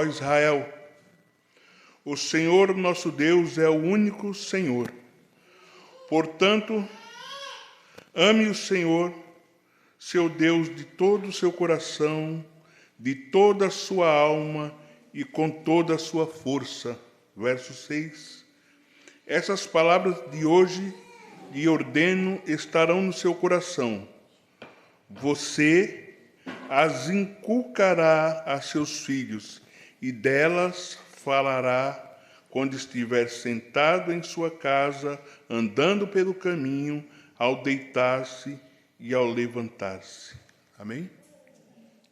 Ó Israel, o Senhor nosso Deus é o único Senhor. Portanto, ame o Senhor, seu Deus, de todo o seu coração, de toda a sua alma e com toda a sua força. Verso 6. Essas palavras de hoje lhe ordeno estarão no seu coração. Você as inculcará a seus filhos e delas falará quando estiver sentado em sua casa, andando pelo caminho, ao deitar-se e ao levantar-se. Amém?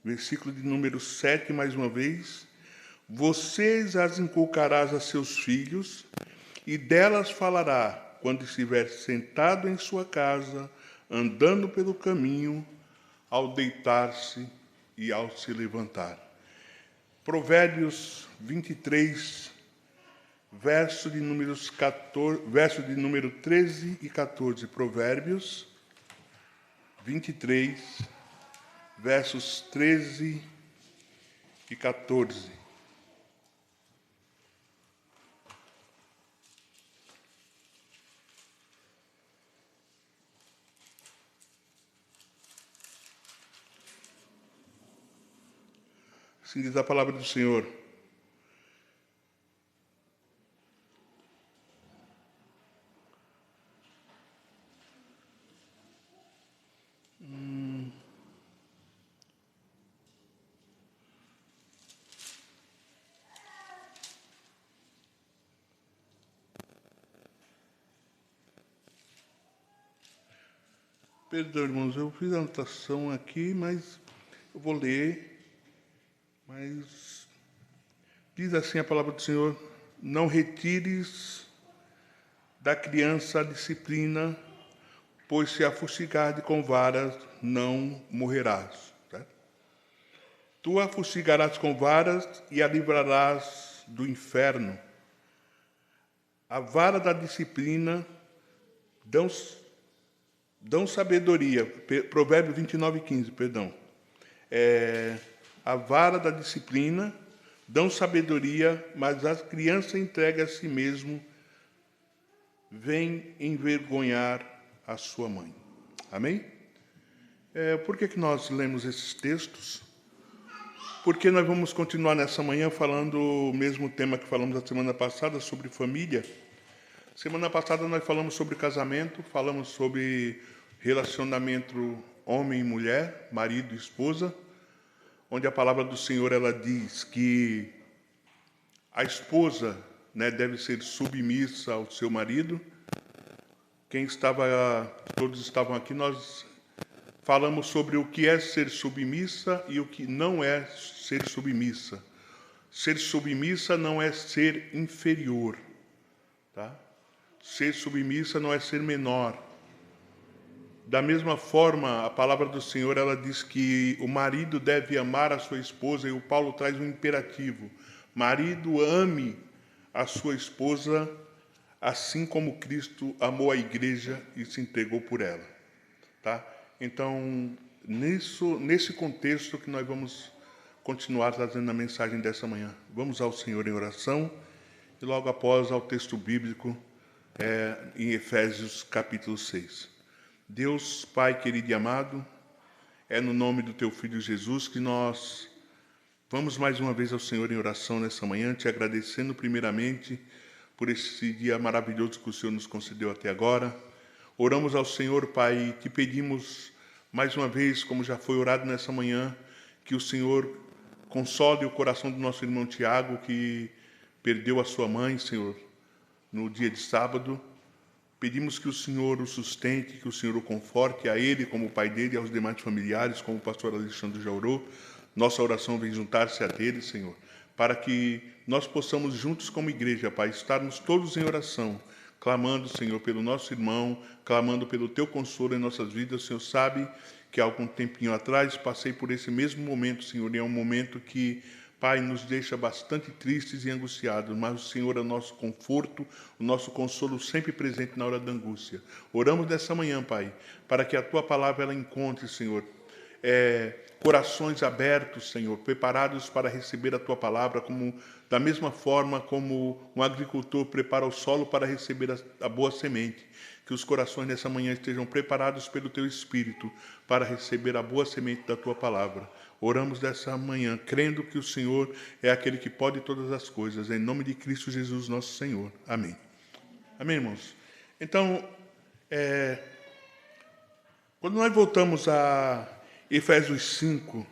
Versículo de número 7, mais uma vez. Vocês as inculcarás a seus filhos, e delas falará quando estiver sentado em sua casa, andando pelo caminho, ao deitar-se e ao se levantar. Provérbios 23, verso de número 13 e 14. Provérbios 23, versos 13 e 14. Assim diz a palavra do Senhor. Perdão, irmãos, eu fiz a anotação aqui, mas eu vou ler. Mas diz assim a palavra do Senhor: não retires da criança a disciplina, pois se a fustigares com varas, não morrerás. Certo? Tu a fustigarás com varas e a livrarás do inferno. A vara da disciplina dão sabedoria. Provérbios 29, 15, perdão. A vara da disciplina dão sabedoria, mas a criança entregue a si mesmo vem envergonhar a sua mãe. Amém? Por que nós lemos esses textos? Porque nós vamos continuar nessa manhã falando o mesmo tema que falamos a semana passada, sobre família. Semana passada nós falamos sobre casamento, falamos sobre relacionamento homem e mulher, marido e esposa, onde a palavra do Senhor ela diz que a esposa, deve ser submissa ao seu marido. Todos estavam aqui, nós falamos sobre o que é ser submissa e o que não é ser submissa. Ser submissa não é ser inferior, tá? Ser submissa não é ser menor. Da mesma forma, a palavra do Senhor ela diz que o marido deve amar a sua esposa, e o Paulo traz um imperativo: marido, ame a sua esposa assim como Cristo amou a igreja e se entregou por ela. Tá? Então, nesse contexto que nós vamos continuar trazendo a mensagem dessa manhã. Vamos ao Senhor em oração e logo após ao texto bíblico em Efésios capítulo 6. Deus, Pai querido e amado, é no nome do Teu Filho Jesus que nós vamos mais uma vez ao Senhor em oração nessa manhã, te agradecendo primeiramente por esse dia maravilhoso que o Senhor nos concedeu até agora. Oramos ao Senhor, Pai, e te pedimos mais uma vez, como já foi orado nessa manhã, que o Senhor console o coração do nosso irmão Tiago, que perdeu a sua mãe, Senhor, no dia de sábado. Pedimos que o Senhor o sustente, que o Senhor o conforte, a ele, como o pai dele, e aos demais familiares, como o pastor Alexandre já orou. Nossa oração vem juntar-se a dele, Senhor, para que nós possamos juntos como igreja, Pai, estarmos todos em oração, clamando, Senhor, pelo nosso irmão, clamando pelo Teu consolo em nossas vidas. O Senhor sabe que há algum tempinho atrás passei por esse mesmo momento, Senhor, e é um momento que, Pai, nos deixa bastante tristes e angustiados, mas o Senhor é o nosso conforto, o nosso consolo sempre presente na hora da angústia. Oramos nessa manhã, Pai, para que a Tua palavra ela encontre, Senhor, corações abertos, Senhor, preparados para receber a Tua palavra, da mesma forma como um agricultor prepara o solo para receber a boa semente. Que os corações nessa manhã estejam preparados pelo Teu Espírito para receber a boa semente da Tua palavra. Oramos dessa manhã, crendo que o Senhor é aquele que pode todas as coisas. Em nome de Cristo Jesus, nosso Senhor. Amém. Amém, irmãos? Então, quando nós voltamos a Efésios 5,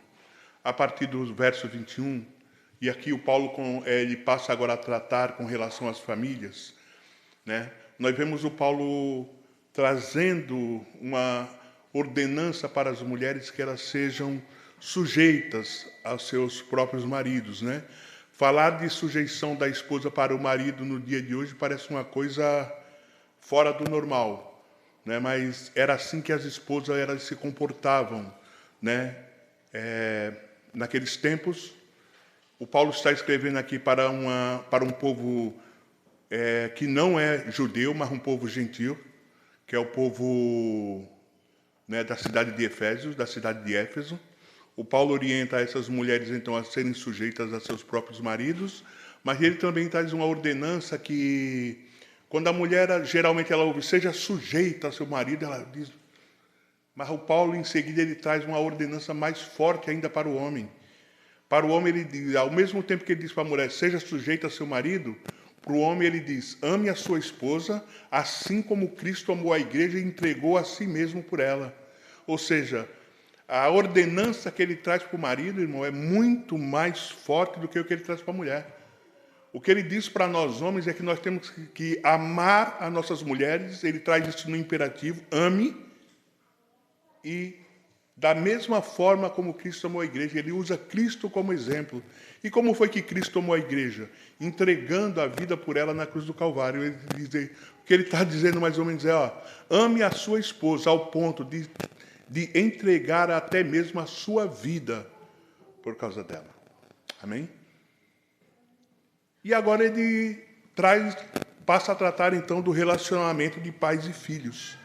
a partir do verso 21, e aqui o Paulo ele passa agora a tratar com relação às famílias, né? Nós vemos o Paulo trazendo uma ordenança para as mulheres que elas sejam sujeitas aos seus próprios maridos, né? Falar de sujeição da esposa para o marido no dia de hoje parece uma coisa fora do normal, né? Mas era assim que as esposas elas se comportavam, né? Naqueles tempos, o Paulo está escrevendo aqui para um povo que não é judeu, mas um povo gentil, que é o povo, né, da cidade de Efésios, da cidade de Éfeso. O Paulo orienta essas mulheres, então, a serem sujeitas a seus próprios maridos, mas ele também traz uma ordenança que, quando a mulher, geralmente, ela ouve, seja sujeita ao seu marido, ela diz... Mas o Paulo, em seguida, ele traz uma ordenança mais forte ainda para o homem. Para o homem, ele diz, ao mesmo tempo que ele diz para a mulher, seja sujeita ao seu marido, para o homem ele diz, ame a sua esposa, assim como Cristo amou a igreja e entregou a si mesmo por ela. Ou seja, a ordenança que ele traz para o marido, irmão, é muito mais forte do que o que ele traz para a mulher. O que ele diz para nós homens é que nós temos que amar as nossas mulheres, ele traz isso no imperativo, ame, e da mesma forma como Cristo amou a igreja, ele usa Cristo como exemplo. E como foi que Cristo amou a igreja? Entregando a vida por ela na cruz do Calvário. O que ele está dizendo mais ou menos é, ame a sua esposa ao ponto de entregar até mesmo a sua vida por causa dela. Amém? E agora ele passa a tratar então do relacionamento de pais e filhos.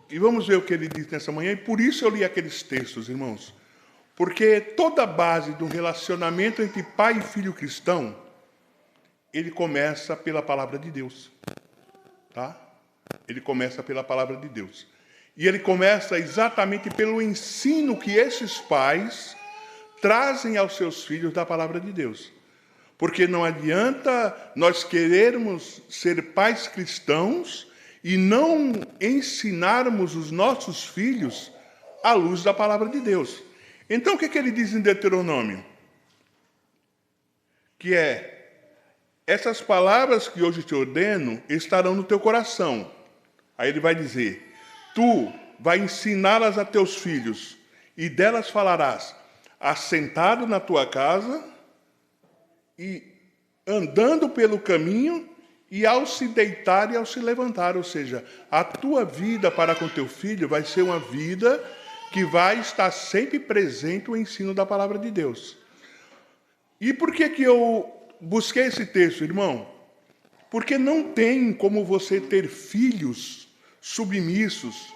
E vamos ver o que ele diz nessa manhã, e por isso eu li aqueles textos, irmãos. Porque toda a base do relacionamento entre pai e filho cristão, ele começa pela palavra de Deus. Tá? Ele começa pela palavra de Deus. E ele começa exatamente pelo ensino que esses pais trazem aos seus filhos da palavra de Deus. Porque não adianta nós querermos ser pais cristãos e não ensinarmos os nossos filhos à luz da palavra de Deus. Então, o que ele diz em Deuteronômio? Que essas palavras que hoje te ordeno estarão no teu coração. Aí ele vai dizer, tu vai ensiná-las a teus filhos, e delas falarás, assentado na tua casa, e andando pelo caminho, e ao se deitar e ao se levantar. Ou seja, a tua vida para com teu filho vai ser uma vida que vai estar sempre presente o ensino da palavra de Deus. E por que eu busquei esse texto, irmão? Porque não tem como você ter filhos submissos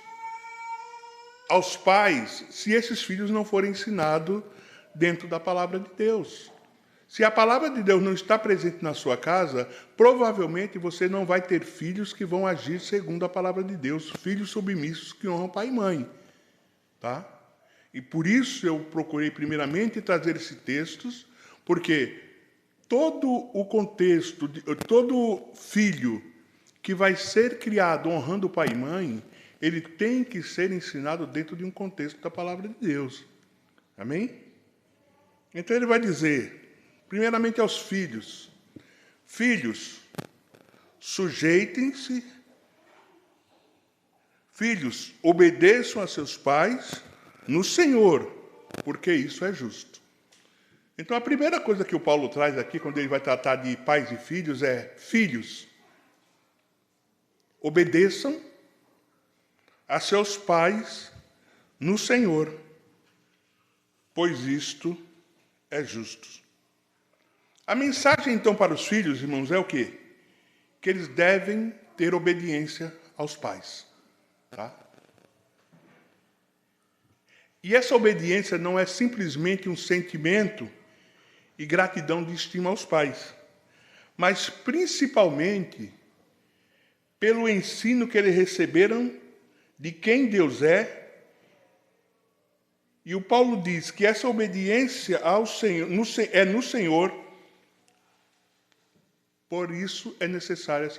aos pais se esses filhos não forem ensinados dentro da palavra de Deus. Se a palavra de Deus não está presente na sua casa, provavelmente você não vai ter filhos que vão agir segundo a palavra de Deus, filhos submissos que honram pai e mãe. Tá? E por isso eu procurei primeiramente trazer esses textos, porque todo o contexto, todo filho que vai ser criado honrando pai e mãe, ele tem que ser ensinado dentro de um contexto da palavra de Deus. Amém? Então ele vai dizer... Primeiramente aos filhos. Filhos, sujeitem-se. Filhos, obedeçam a seus pais no Senhor, porque isso é justo. Então, a primeira coisa que o Paulo traz aqui, quando ele vai tratar de pais e filhos, é: filhos, obedeçam a seus pais no Senhor, pois isto é justo. A mensagem, então, para os filhos, irmãos, é o quê? Que eles devem ter obediência aos pais. Tá? E essa obediência não é simplesmente um sentimento e gratidão de estima aos pais, mas principalmente pelo ensino que eles receberam de quem Deus é. E o Paulo diz que essa obediência ao Senhor é no Senhor, por isso é necessário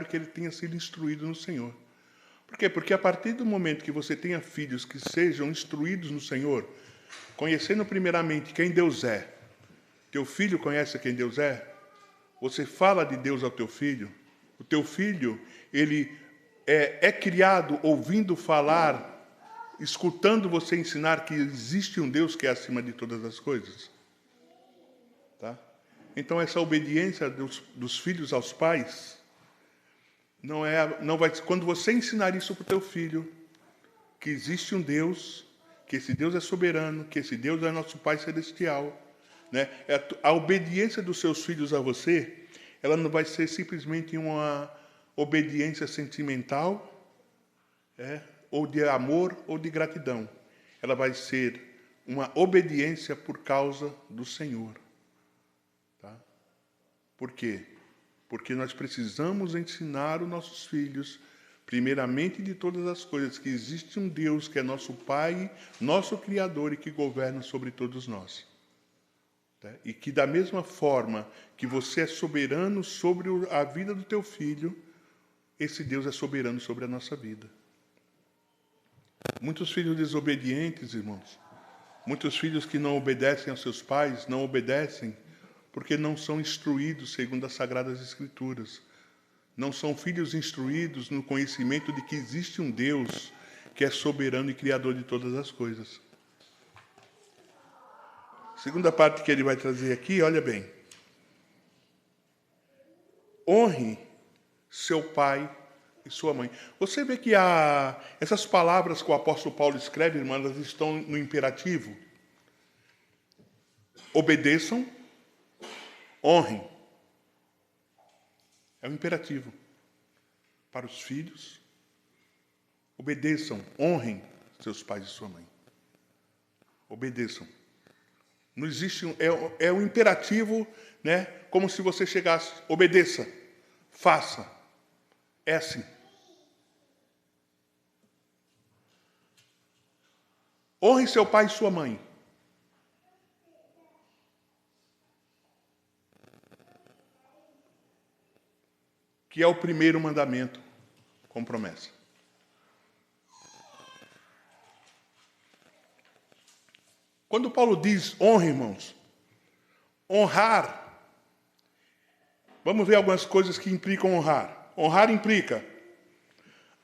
que ele tenha sido instruído no Senhor. Por quê? Porque a partir do momento que você tenha filhos que sejam instruídos no Senhor, conhecendo primeiramente quem Deus é, teu filho conhece quem Deus é, você fala de Deus ao teu filho, o teu filho, ele é criado ouvindo falar, escutando você ensinar que existe um Deus que é acima de todas as coisas. Tá? Então, essa obediência dos filhos aos pais, não vai, quando você ensinar isso para o teu filho, que existe um Deus, que esse Deus é soberano, que esse Deus é nosso Pai Celestial, né? A obediência dos seus filhos a você, ela não vai ser simplesmente uma obediência sentimental, ou de amor ou de gratidão. Ela vai ser uma obediência por causa do Senhor. Tá? Por quê? Porque nós precisamos ensinar os nossos filhos, primeiramente de todas as coisas, que existe um Deus que é nosso Pai, nosso Criador e que governa sobre todos nós. Tá? E que da mesma forma que você é soberano sobre a vida do teu filho, esse Deus é soberano sobre a nossa vida. Muitos filhos desobedientes, irmãos, muitos filhos que não obedecem aos seus pais, não obedecem porque não são instruídos segundo as Sagradas Escrituras. Não são filhos instruídos no conhecimento de que existe um Deus que é soberano e criador de todas as coisas. Segunda parte que ele vai trazer aqui, olha bem. Honre seu pai e sua mãe. Você vê que essas palavras que o apóstolo Paulo escreve, irmãs, elas estão no imperativo. Obedeçam, honrem. É um imperativo. Para os filhos, obedeçam, honrem seus pais e sua mãe. Obedeçam. Não existe é um imperativo, né? Como se você chegasse, obedeça, faça. É assim. Honre seu pai e sua mãe. Que é o primeiro mandamento com promessa. Quando Paulo diz honra, irmãos, honrar, vamos ver algumas coisas que implicam honrar. Honrar implica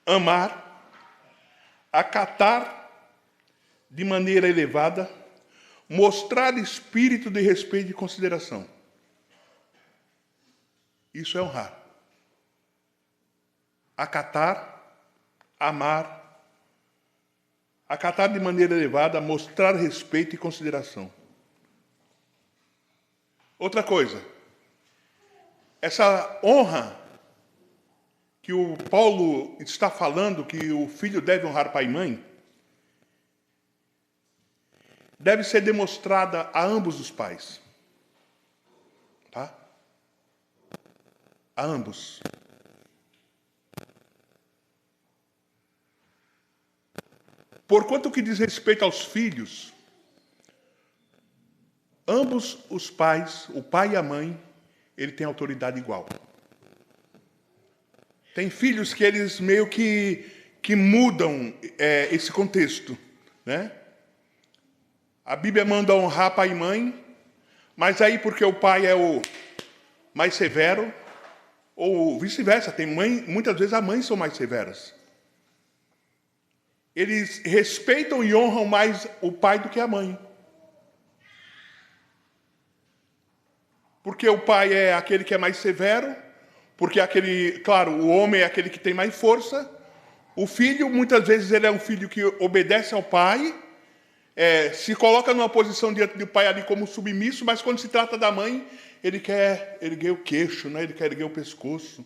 amar, acatar de maneira elevada, mostrar espírito de respeito e consideração. Isso é honrar. Acatar, amar, acatar de maneira elevada, mostrar respeito e consideração. Outra coisa, essa honra que o Paulo está falando, que o filho deve honrar pai e mãe, deve ser demonstrada a ambos os pais. Tá? A ambos. Porquanto que diz respeito aos filhos, ambos os pais, o pai e a mãe, ele tem autoridade igual. Tem filhos que eles meio que mudam esse contexto, né? A Bíblia manda honrar pai e mãe, mas aí porque o pai é o mais severo, ou vice-versa, tem mãe, muitas vezes as mães são mais severas. Eles respeitam e honram mais o pai do que a mãe. Porque o pai é aquele que é mais severo, porque claro, o homem é aquele que tem mais força. O filho, muitas vezes, ele é um filho que obedece ao pai, se coloca numa posição diante do pai ali como submisso, mas quando se trata da mãe, ele quer erguer o queixo, né? Ele quer erguer o pescoço.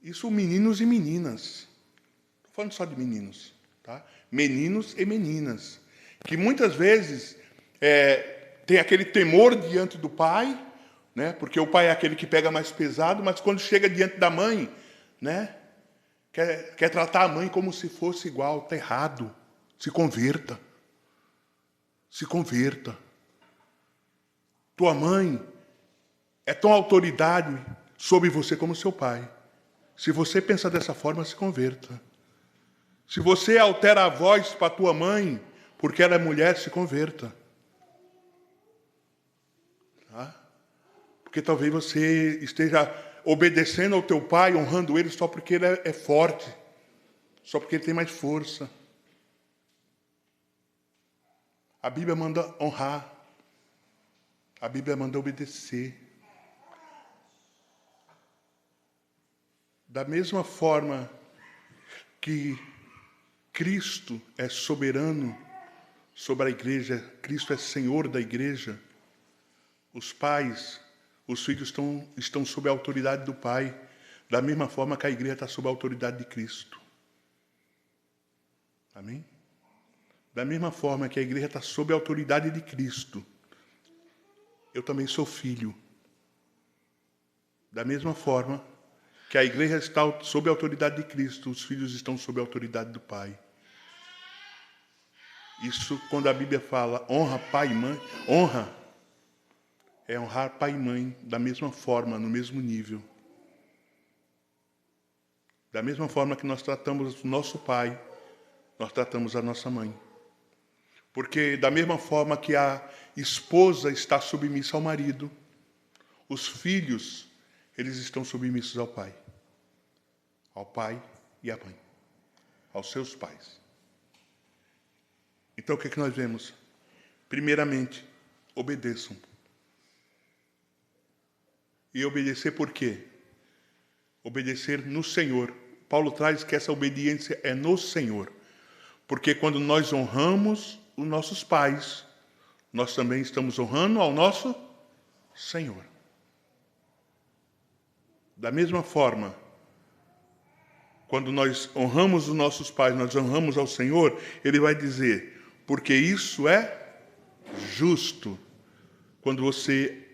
Isso meninos e meninas. Não estou falando só de meninos. tá? Meninos e meninas, que muitas vezes tem aquele temor diante do pai, né? Porque o pai é aquele que pega mais pesado, mas quando chega diante da mãe, né? Quer tratar a mãe como se fosse igual. Está errado. Se converta. Se converta. Tua mãe é tão autoridade sobre você como seu pai. Se você pensa dessa forma, se converta. Se você altera a voz para tua mãe, porque ela é mulher, se converta. Tá? Porque talvez você esteja obedecendo ao teu pai, honrando ele só porque ele é forte, só porque ele tem mais força. A Bíblia manda honrar. A Bíblia manda obedecer. Da mesma forma que Cristo é soberano sobre a igreja, Cristo é Senhor da igreja, os pais, os filhos estão sob a autoridade do Pai, da mesma forma que a igreja está sob a autoridade de Cristo. Amém? Da mesma forma que a igreja está sob a autoridade de Cristo, eu também sou filho. Da mesma forma que a igreja está sob a autoridade de Cristo, os filhos estão sob a autoridade do Pai. Isso, quando a Bíblia fala honra pai e mãe, honra é honrar pai e mãe da mesma forma, no mesmo nível. Da mesma forma que nós tratamos o nosso pai, nós tratamos a nossa mãe. Porque da mesma forma que a esposa está submissa ao marido, os filhos, eles estão submissos ao pai e à mãe, aos seus pais. Então o que nós vemos? Primeiramente, obedeçam. E obedecer por quê? Obedecer no Senhor. Paulo traz que essa obediência é no Senhor. Porque quando nós honramos os nossos pais, nós também estamos honrando ao nosso Senhor. Da mesma forma, quando nós honramos os nossos pais, nós honramos ao Senhor, ele vai dizer, porque isso é justo. Quando você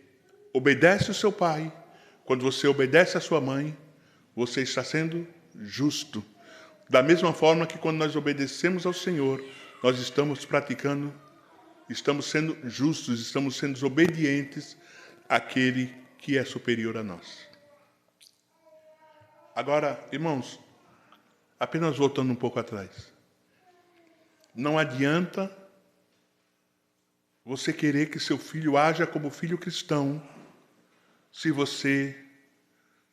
obedece o seu pai, quando você obedece a sua mãe, você está sendo justo. Da mesma forma que quando nós obedecemos ao Senhor, nós estamos praticando, estamos sendo justos, estamos sendo obedientes àquele que é superior a nós. Agora, irmãos, apenas voltando um pouco atrás. Não adianta você querer que seu filho haja como filho cristão se você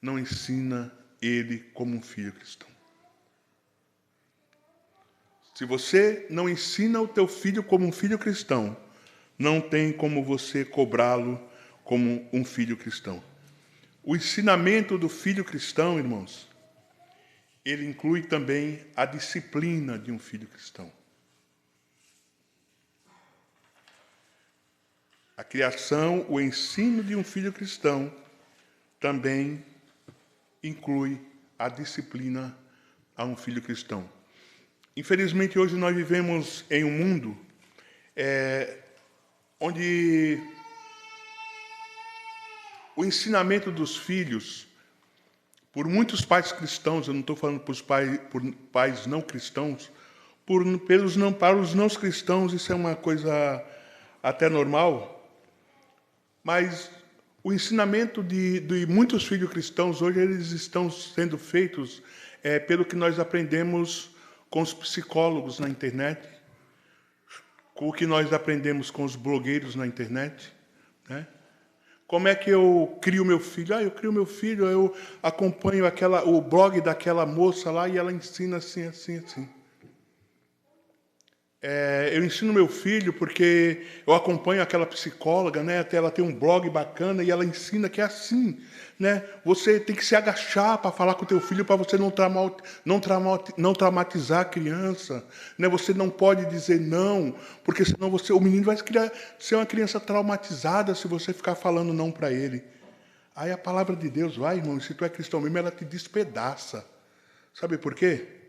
não ensina ele como um filho cristão. Se você não ensina o teu filho como um filho cristão, não tem como você cobrá-lo como um filho cristão. O ensinamento do filho cristão, irmãos, ele inclui também a disciplina de um filho cristão. A criação, o ensino de um filho cristão também inclui a disciplina a um filho cristão. Infelizmente, hoje nós vivemos em um mundo onde o ensinamento dos filhos, por muitos pais cristãos, eu não estou falando por pais não cristãos, para os não cristãos isso é uma coisa até normal, mas o ensinamento de muitos filhos cristãos hoje eles estão sendo feitos pelo que nós aprendemos com os psicólogos na internet, com o que nós aprendemos com os blogueiros na internet, né? Como é que eu crio meu filho? Eu crio meu filho, eu acompanho o blog daquela moça lá e ela ensina assim, assim, assim. Eu ensino meu filho porque eu acompanho aquela psicóloga, né? Até ela tem um blog bacana e ela ensina que é assim, né? Você tem que se agachar para falar com o teu filho para você não traumatizar a criança, né? Você não pode dizer não, porque senão o menino vai ser uma criança traumatizada se você ficar falando não para ele. Aí a palavra de Deus vai, irmão, se tu é cristão mesmo, ela te despedaça. Sabe por quê?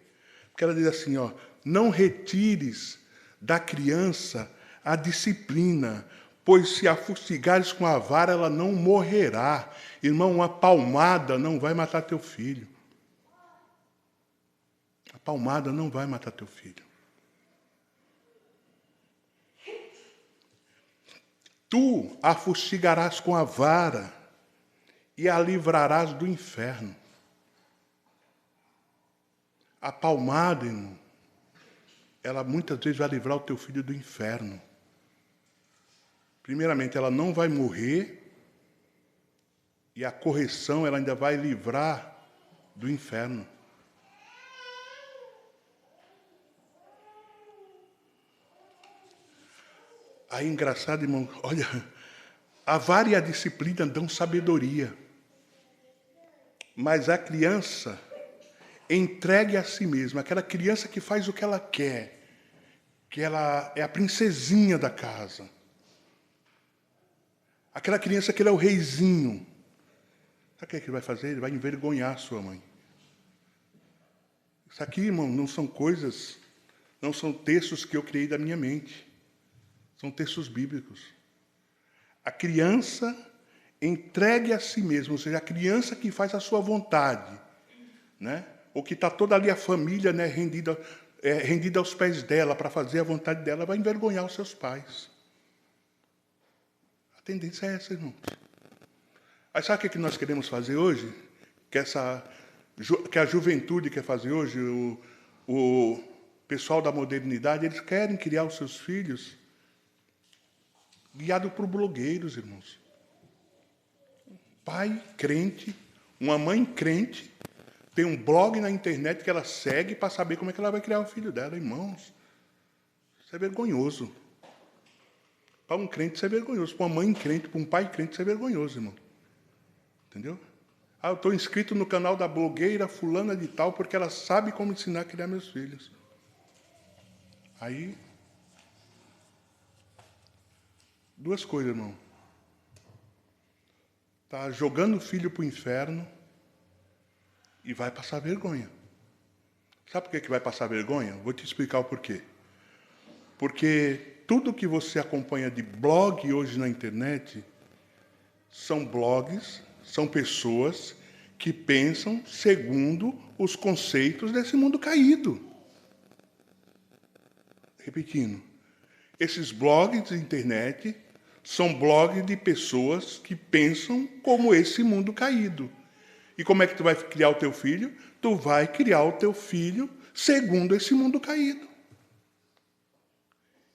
Porque ela diz assim, ó, não retires da criança a disciplina, pois se a fustigares com a vara, ela não morrerá. Irmão, uma palmada não vai matar teu filho. A palmada não vai matar teu filho. Tu a fustigarás com a vara e a livrarás do inferno. A palmada, irmão, ela muitas vezes vai livrar o teu filho do inferno. Primeiramente, ela não vai morrer, e a correção ela ainda vai livrar do inferno. Aí, engraçado, irmão, olha, a vara e a disciplina dão sabedoria, mas a criança entregue a si mesma, aquela criança que faz o que ela quer, que ela é a princesinha da casa, aquela criança que ele é o reizinho, sabe o que ele vai fazer? Ele vai envergonhar sua mãe. Isso aqui, irmão, não são coisas, não são textos que eu criei da minha mente, são textos bíblicos. A criança entregue a si mesma, ou seja, a criança que faz a sua vontade, né? Ou que está toda ali a família, né, rendida aos pés dela para fazer a vontade dela, vai envergonhar os seus pais. A tendência é essa, irmãos. Aí sabe o que nós queremos fazer hoje? Que a juventude quer fazer hoje, o pessoal da modernidade, eles querem criar os seus filhos guiado por blogueiros, irmãos. Pai crente, uma mãe crente, tem um blog na internet que ela segue para saber como é que ela vai criar o filho dela, irmãos. Isso é vergonhoso. Para um crente isso é vergonhoso. Para uma mãe crente, para um pai crente isso é vergonhoso, irmão. Entendeu? Ah, eu estou inscrito no canal da blogueira fulana de tal porque ela sabe como ensinar a criar meus filhos. Aí, duas coisas, irmão. Está jogando o filho para o inferno e vai passar vergonha. Sabe por que vai passar vergonha? Vou te explicar o porquê. Porque tudo que você acompanha de blog hoje na internet são blogs, são pessoas que pensam segundo os conceitos desse mundo caído. Repetindo, esses blogs de internet são blogs de pessoas que pensam como esse mundo caído. E como é que tu vai criar o teu filho? Tu vai criar o teu filho segundo esse mundo caído.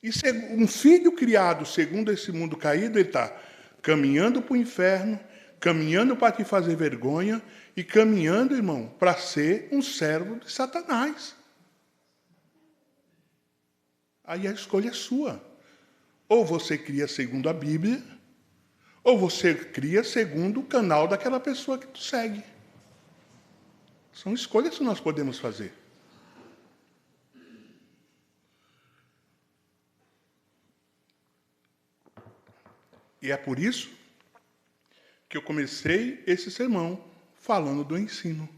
E um filho criado segundo esse mundo caído, ele está caminhando para o inferno, caminhando para te fazer vergonha e caminhando, irmão, para ser um servo de Satanás. Aí a escolha é sua. Ou você cria segundo a Bíblia, ou você cria segundo o canal daquela pessoa que tu segue. São escolhas que nós podemos fazer. E é por isso que eu comecei esse sermão falando do ensino.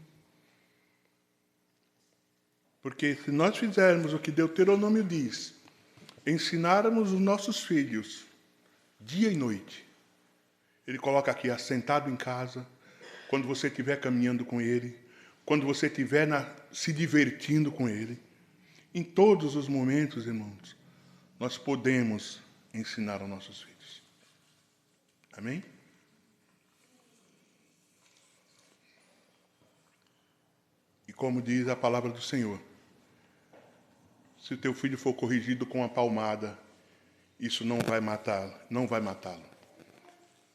Porque se nós fizermos o que Deuteronômio diz, ensinarmos os nossos filhos dia e noite, ele coloca aqui, assentado em casa, quando você estiver caminhando com ele, quando você estiver se divertindo com ele, em todos os momentos, irmãos, nós podemos ensinar aos nossos filhos. Amém? E como diz a palavra do Senhor, se o teu filho for corrigido com uma palmada, isso não vai matá-lo.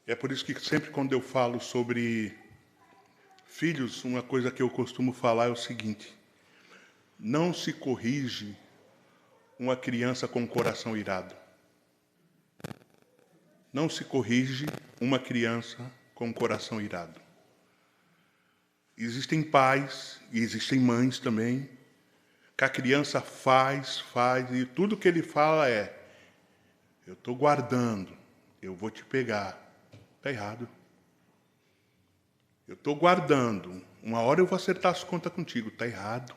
É por isso que sempre quando eu falo sobre filhos, uma coisa que eu costumo falar é o seguinte: não se corrige uma criança com o coração irado. Não se corrige uma criança com o coração irado. Existem pais e existem mães também, que a criança faz, e tudo que ele fala é: eu estou guardando, eu vou te pegar. Está errado. Eu estou guardando, uma hora eu vou acertar as contas contigo. Está errado.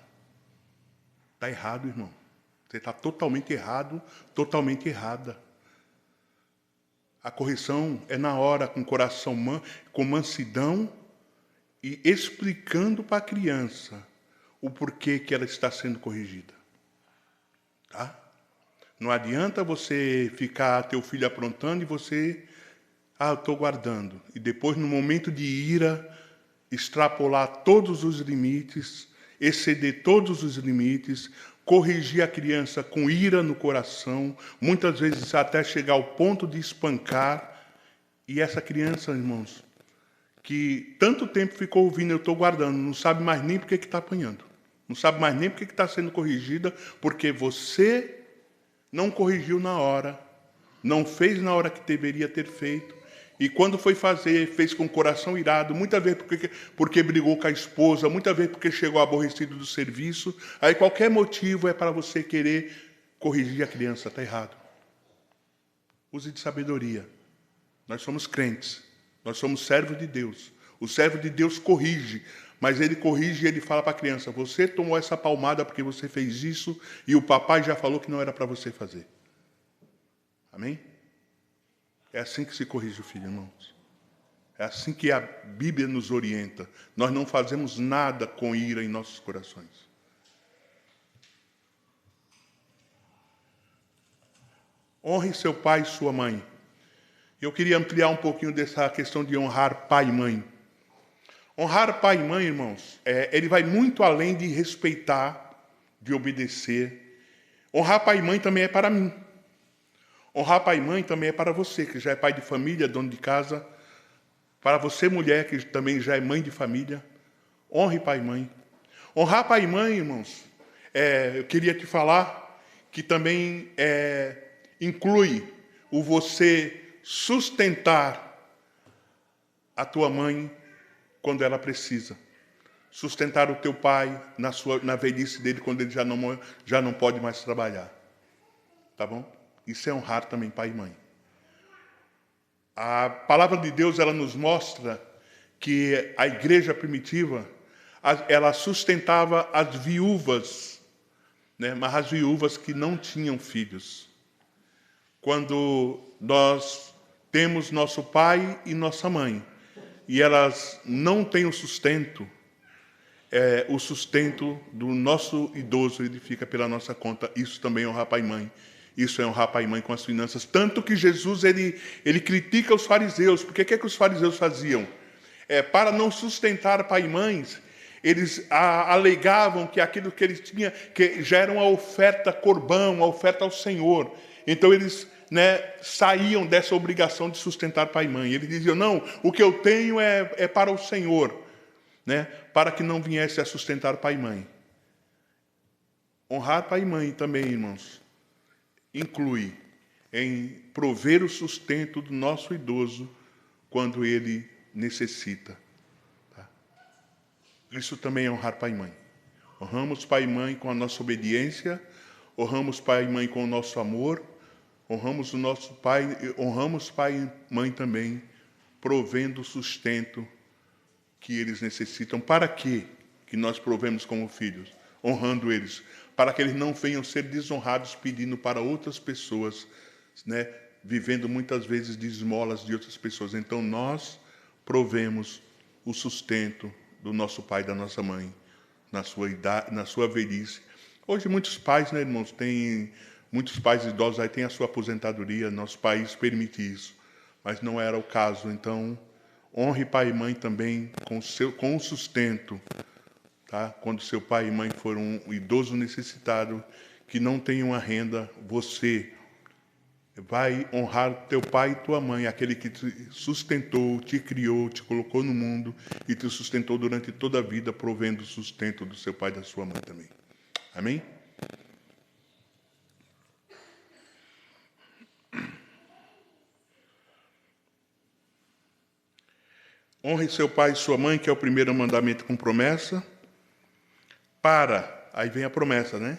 Está errado, irmão. Você está totalmente errado, totalmente errada. A correção é na hora, com coração com mansidão e explicando para a criança o porquê que ela está sendo corrigida. Tá? Não adianta você ficar teu filho aprontando e você... eu estou guardando. E depois, no momento de ira, extrapolar todos os limites, exceder todos os limites, corrigir a criança com ira no coração, muitas vezes até chegar ao ponto de espancar. E essa criança, irmãos, que tanto tempo ficou ouvindo, eu estou guardando, não sabe mais nem por que está apanhando. Não sabe mais nem por que está sendo corrigida, porque você não corrigiu na hora, não fez na hora que deveria ter feito. E quando foi fazer, fez com o coração irado, muitas vezes porque brigou com a esposa, muitas vezes porque chegou aborrecido do serviço. Aí qualquer motivo é para você querer corrigir a criança, está errado. Use de sabedoria. Nós somos crentes, nós somos servos de Deus. O servo de Deus corrige, mas ele corrige e ele fala para a criança, você tomou essa palmada porque você fez isso e o papai já falou que não era para você fazer. Amém? É assim que se corrige o filho, irmãos. É assim que a Bíblia nos orienta. Nós não fazemos nada com ira em nossos corações. Honre seu pai e sua mãe. Eu queria ampliar um pouquinho dessa questão de honrar pai e mãe. Honrar pai e mãe, irmãos, ele vai muito além de respeitar, de obedecer. Honrar pai e mãe também é para mim. Honrar pai e mãe também é para você, que já é pai de família, dono de casa. Para você, mulher, que também já é mãe de família. Honre pai e mãe. Honrar pai e mãe, irmãos, eu queria te falar que também inclui o você sustentar a tua mãe quando ela precisa. Sustentar o teu pai na velhice dele, quando ele já não pode mais trabalhar. Tá bom? Isso é honrar também pai e mãe. A palavra de Deus, ela nos mostra que a igreja primitiva, ela sustentava as viúvas, né? Mas as viúvas que não tinham filhos. Quando nós temos nosso pai e nossa mãe, e elas não têm o sustento do nosso idoso, ele fica pela nossa conta. Isso também é honrar pai e mãe. Isso é honrar pai e mãe com as finanças. Tanto que Jesus, ele critica os fariseus. Porque o que os fariseus faziam? Para não sustentar pai e mães, eles alegavam que aquilo que eles tinham, que já era uma oferta corbão, uma oferta ao Senhor. Então eles saíam dessa obrigação de sustentar pai e mãe. Eles diziam, não, o que eu tenho é para o Senhor, para que não viesse a sustentar pai e mãe. Honrar pai e mãe também, irmãos, inclui em prover o sustento do nosso idoso quando ele necessita. Tá? Isso também é honrar pai e mãe. Honramos pai e mãe com a nossa obediência, honramos pai e mãe com o nosso amor, honramos pai e mãe também, provendo o sustento que eles necessitam. Para quê que nós provemos como filhos? Honrando eles, para que eles não venham ser desonrados pedindo para outras pessoas, vivendo muitas vezes de esmolas de outras pessoas. Então nós provemos o sustento do nosso pai e da nossa mãe na sua idade, na sua velhice. Hoje muitos pais, irmãos, muitos pais idosos aí têm a sua aposentadoria, nosso país permite isso, mas não era o caso. Então honre pai e mãe também com o sustento. Tá? Quando seu pai e mãe for um idoso necessitado, que não tem uma renda, você vai honrar teu pai e tua mãe, aquele que te sustentou, te criou, te colocou no mundo e te sustentou durante toda a vida, provendo o sustento do seu pai e da sua mãe também. Amém? Honre seu pai e sua mãe, que é o primeiro mandamento com promessa. Aí vem a promessa,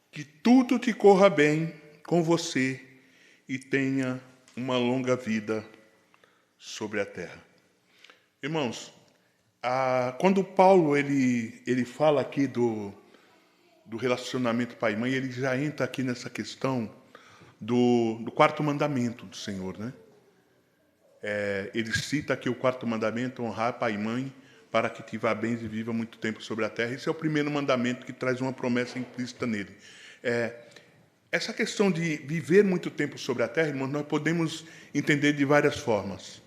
que tudo te corra bem com você e tenha uma longa vida sobre a terra. Irmãos, quando Paulo ele fala aqui do relacionamento pai e mãe, ele já entra aqui nessa questão do quarto mandamento do Senhor, né? Ele cita aqui o quarto mandamento: honrar pai e mãe, para que te vá bem e viva muito tempo sobre a terra. Esse é o primeiro mandamento que traz uma promessa implícita nele. Essa questão de viver muito tempo sobre a terra, irmãos, nós podemos entender de várias formas.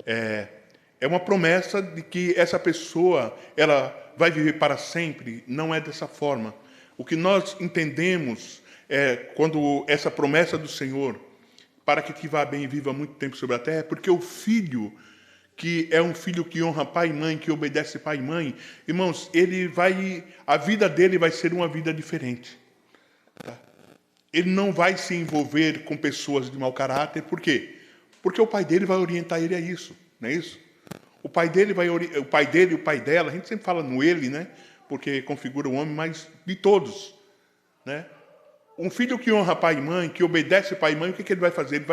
É uma promessa de que essa pessoa ela vai viver para sempre. Não é dessa forma. O que nós entendemos quando essa promessa do Senhor, para que te vá bem e viva muito tempo sobre a terra, é porque o filho, que é um filho que honra pai e mãe, que obedece pai e mãe, irmãos, a vida dele vai ser uma vida diferente. Tá? Ele não vai se envolver com pessoas de mau caráter. Por quê? Porque o pai dele vai orientar ele a isso, não é isso? O pai dele e o pai dela, a gente sempre fala no ele, né? Porque configura o homem, mas de todos, né? Um filho que honra pai e mãe, que obedece pai e mãe, o que ele vai fazer?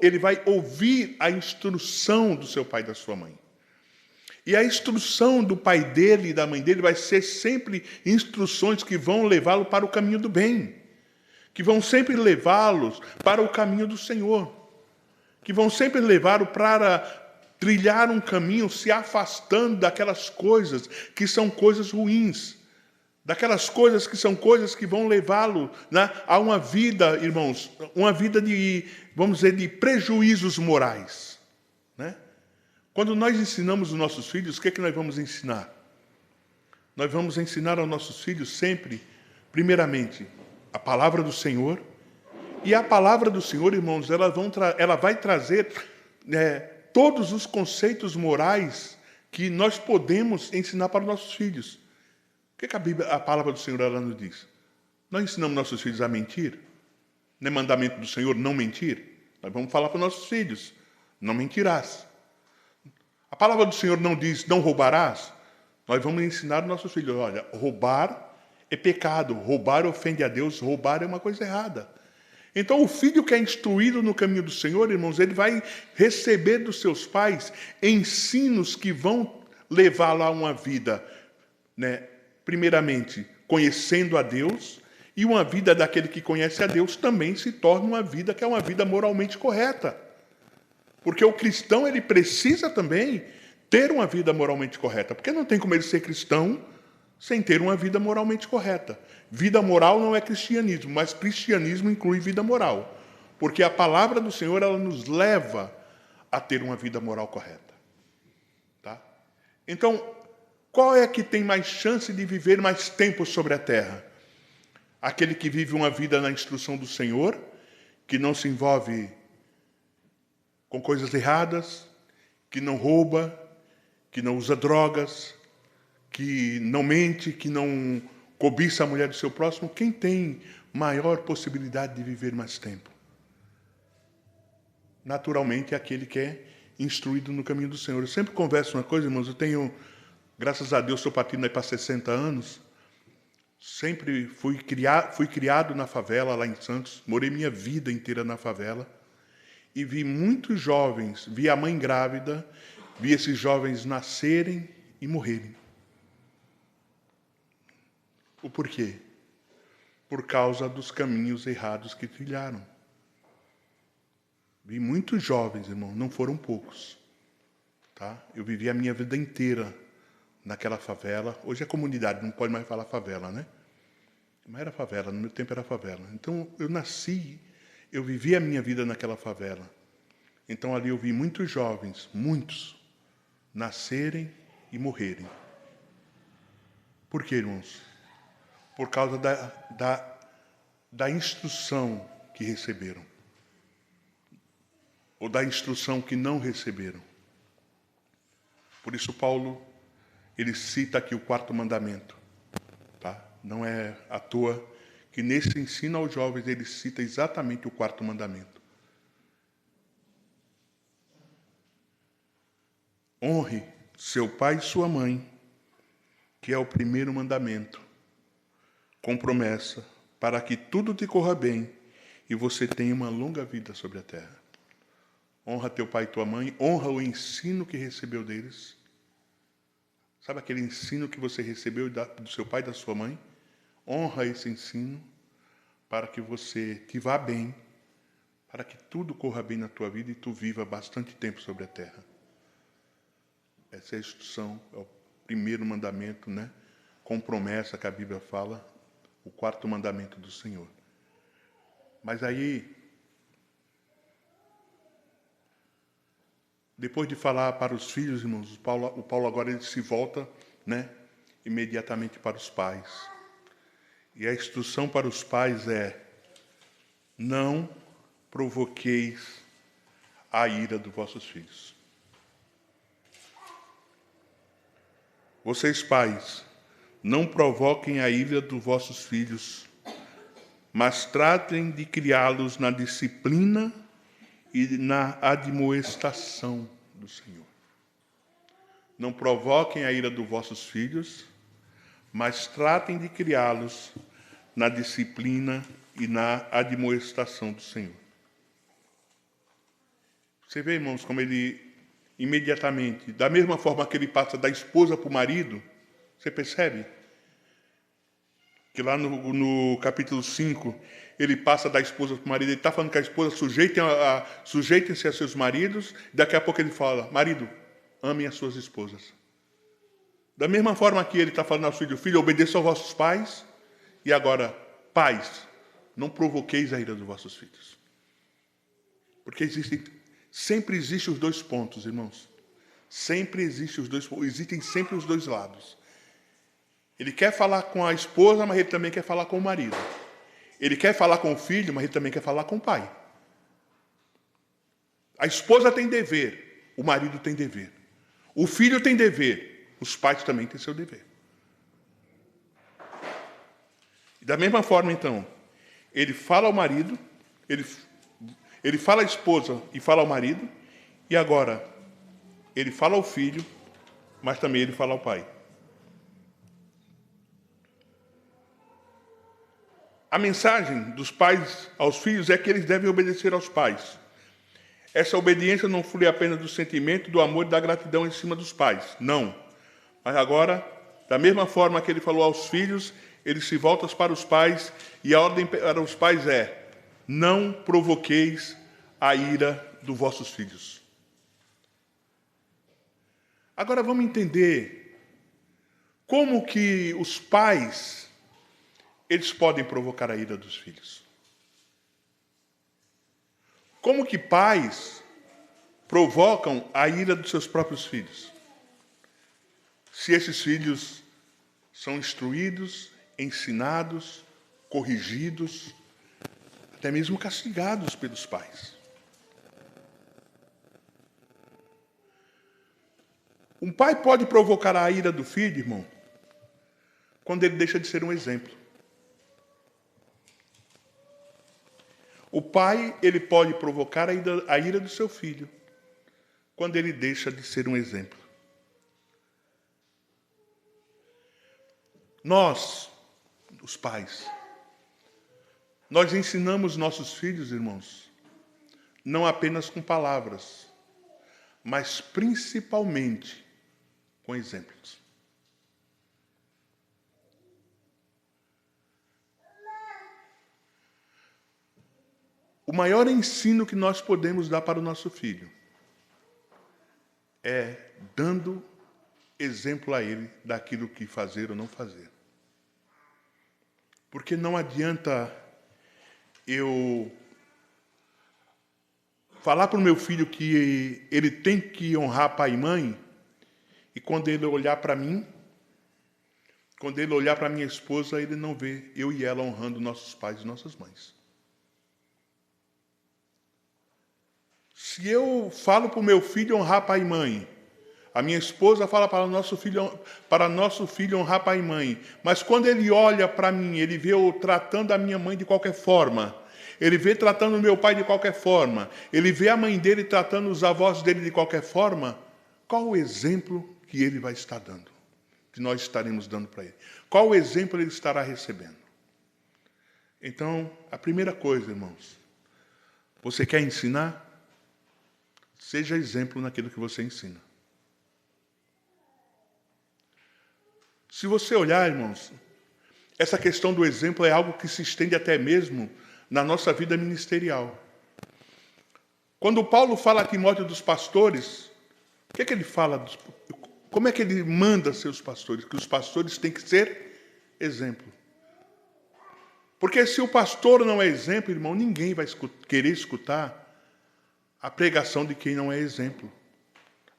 Ele vai ouvir a instrução do seu pai e da sua mãe. E a instrução do pai dele e da mãe dele vai ser sempre instruções que vão levá-lo para o caminho do bem, que vão sempre levá-los para o caminho do Senhor, que vão sempre levá-lo para trilhar um caminho se afastando daquelas coisas que são coisas ruins, daquelas coisas que são coisas que vão levá-lo, né, a uma vida, irmãos, uma vida de, vamos dizer, de prejuízos morais, né? Quando nós ensinamos os nossos filhos, o que é que nós vamos ensinar? Nós vamos ensinar aos nossos filhos sempre, primeiramente, a palavra do Senhor. E a palavra do Senhor, irmãos, ela vai trazer todos os conceitos morais que nós podemos ensinar para os nossos filhos. O que a palavra do Senhor ela nos diz? Nós ensinamos nossos filhos a mentir? Não é mandamento do Senhor não mentir? Nós vamos falar para os nossos filhos: não mentirás. A palavra do Senhor não diz não roubarás? Nós vamos ensinar aos nossos filhos: olha, roubar é pecado, roubar ofende a Deus, roubar é uma coisa errada. Então, o filho que é instruído no caminho do Senhor, irmãos, ele vai receber dos seus pais ensinos que vão levá-lo a uma vida, né, primeiramente, conhecendo a Deus, e uma vida daquele que conhece a Deus também se torna uma vida que é uma vida moralmente correta. Porque o cristão, ele precisa também ter uma vida moralmente correta, porque não tem como ele ser cristão sem ter uma vida moralmente correta. Vida moral não é cristianismo, mas cristianismo inclui vida moral, porque a palavra do Senhor ela nos leva a ter uma vida moral correta. Tá? Então, qual é que tem mais chance de viver mais tempo sobre a terra? Aquele que vive uma vida na instrução do Senhor, que não se envolve com coisas erradas, que não rouba, que não usa drogas, que não mente, que não cobiça a mulher do seu próximo. Quem tem maior possibilidade de viver mais tempo? Naturalmente, é aquele que é instruído no caminho do Senhor. Eu sempre converso uma coisa, irmãos, eu tenho, graças a Deus, estou partindo para 60 anos, sempre fui criado na favela, lá em Santos, morei minha vida inteira na favela, e vi muitos jovens, vi a mãe grávida, vi esses jovens nascerem e morrerem. O porquê? Por causa dos caminhos errados que trilharam. Vi muitos jovens, irmão, não foram poucos. Tá? Eu vivi a minha vida inteira naquela favela. Hoje é comunidade, não pode mais falar favela, né? Mas era favela, no meu tempo era favela. Então, eu vivi a minha vida naquela favela. Então, ali eu vi muitos jovens, muitos, nascerem e morrerem. Por quê, irmãos? Por causa da instrução que receberam. Ou da instrução que não receberam. Por isso, Paulo, ele cita aqui o quarto mandamento. Tá? Não é à toa que nesse ensino aos jovens ele cita exatamente o quarto mandamento. Honre seu pai e sua mãe, que é o primeiro mandamento, com promessa, para que tudo te corra bem e você tenha uma longa vida sobre a terra. Honra teu pai e tua mãe, honra o ensino que recebeu deles. Sabe aquele ensino que você recebeu do seu pai e da sua mãe? honra esse ensino para que você que vá bem, para que tudo corra bem na tua vida e tu viva bastante tempo sobre a terra. Essa é a instrução, é o primeiro mandamento, né? Com promessa que a Bíblia fala, o quarto mandamento do Senhor. Mas aí, depois de falar para os filhos, irmãos, o Paulo agora ele se volta, né, imediatamente para os pais. E a instrução para os pais é: não provoqueis a ira dos vossos filhos. Vocês, pais, não provoquem a ira dos vossos filhos, mas tratem de criá-los na disciplina e na admoestação do Senhor. Não provoquem a ira dos vossos filhos, mas tratem de criá-los na disciplina e na admoestação do Senhor. Você vê, irmãos, como ele imediatamente, da mesma forma que ele passa da esposa para o marido, você percebe? Que lá no capítulo 5, ele passa da esposa para o marido, ele está falando que a esposa sujeitem-se a seus maridos, daqui a pouco ele fala: marido, amem as suas esposas. Da mesma forma que ele está falando ao filho: filho, obedeçam aos vossos pais, e agora, pais, não provoqueis a ira dos vossos filhos. Porque sempre existem os dois pontos, irmãos. Sempre existem os dois pontos, existem sempre os dois lados. Ele quer falar com a esposa, mas ele também quer falar com o marido. Ele quer falar com o filho, mas ele também quer falar com o pai. A esposa tem dever, o marido tem dever. O filho tem dever, os pais também têm seu dever. Da mesma forma, então, ele fala ao marido, ele fala à esposa e fala ao marido, e agora ele fala ao filho, mas também ele fala ao pai. A mensagem dos pais aos filhos é que eles devem obedecer aos pais. Essa obediência não flui apenas do sentimento, do amor e da gratidão em cima dos pais. Não. Mas agora, da mesma forma que ele falou aos filhos, ele se volta para os pais, e a ordem para os pais é: não provoqueis a ira dos vossos filhos. Agora vamos entender como que os pais eles podem provocar a ira dos filhos. Como que pais provocam a ira dos seus próprios filhos? Se esses filhos são instruídos, ensinados, corrigidos, até mesmo castigados pelos pais. Um pai pode provocar a ira do filho, irmão, quando ele deixa de ser um exemplo. O pai, ele pode provocar a ira do seu filho quando ele deixa de ser um exemplo. Nós, os pais, nós ensinamos nossos filhos, irmãos, não apenas com palavras, mas principalmente com exemplos. O maior ensino que nós podemos dar para o nosso filho é dando exemplo a ele daquilo que fazer ou não fazer. Porque não adianta eu falar para o meu filho que ele tem que honrar pai e mãe, e quando ele olhar para mim, quando ele olhar para minha esposa, ele não vê eu e ela honrando nossos pais e nossas mães. Se eu falo para o meu filho honrar pai e mãe, a minha esposa fala para nosso filho honrar pai e mãe, mas quando ele olha para mim, ele vê eu tratando a minha mãe de qualquer forma, ele vê tratando o meu pai de qualquer forma, ele vê a mãe dele tratando os avós dele de qualquer forma, qual o exemplo que ele vai estar dando? Que nós estaremos dando para ele? Qual o exemplo ele estará recebendo? Então, a primeira coisa, irmãos, você quer ensinar? Seja exemplo naquilo que você ensina. Se você olhar, irmãos, essa questão do exemplo é algo que se estende até mesmo na nossa vida ministerial. Quando Paulo fala a Timóteo dos pastores, o que é que ele fala? Como é que ele manda seus pastores? Que os pastores têm que ser exemplo. Porque se o pastor não é exemplo, irmão, ninguém vai querer escutar a pregação de quem não é exemplo.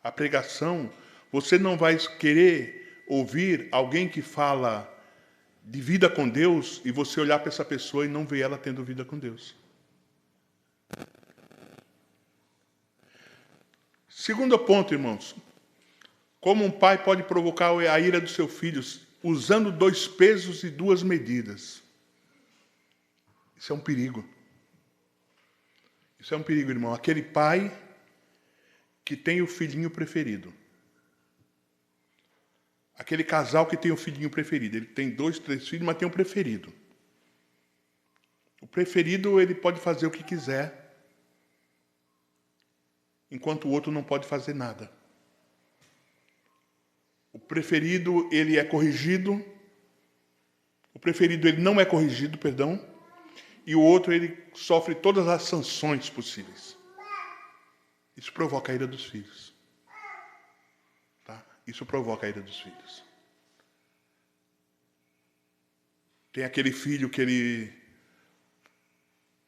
A pregação, você não vai querer ouvir alguém que fala de vida com Deus e você olhar para essa pessoa e não ver ela tendo vida com Deus. Segundo ponto, irmãos. Como um pai pode provocar a ira dos seus filhos usando 2 pesos e 2 medidas. Isso é um perigo. Isso é um perigo, irmão. Aquele pai que tem o filhinho preferido. Aquele casal que tem o filhinho preferido. Ele tem 2, 3 filhos, mas tem um preferido. O preferido, ele pode fazer o que quiser, enquanto o outro não pode fazer nada. O preferido, ele é corrigido. O preferido, ele não é corrigido, perdão. E o outro, ele sofre todas as sanções possíveis. Isso provoca a ira dos filhos. Tá? Isso provoca a ira dos filhos. Tem aquele filho que ele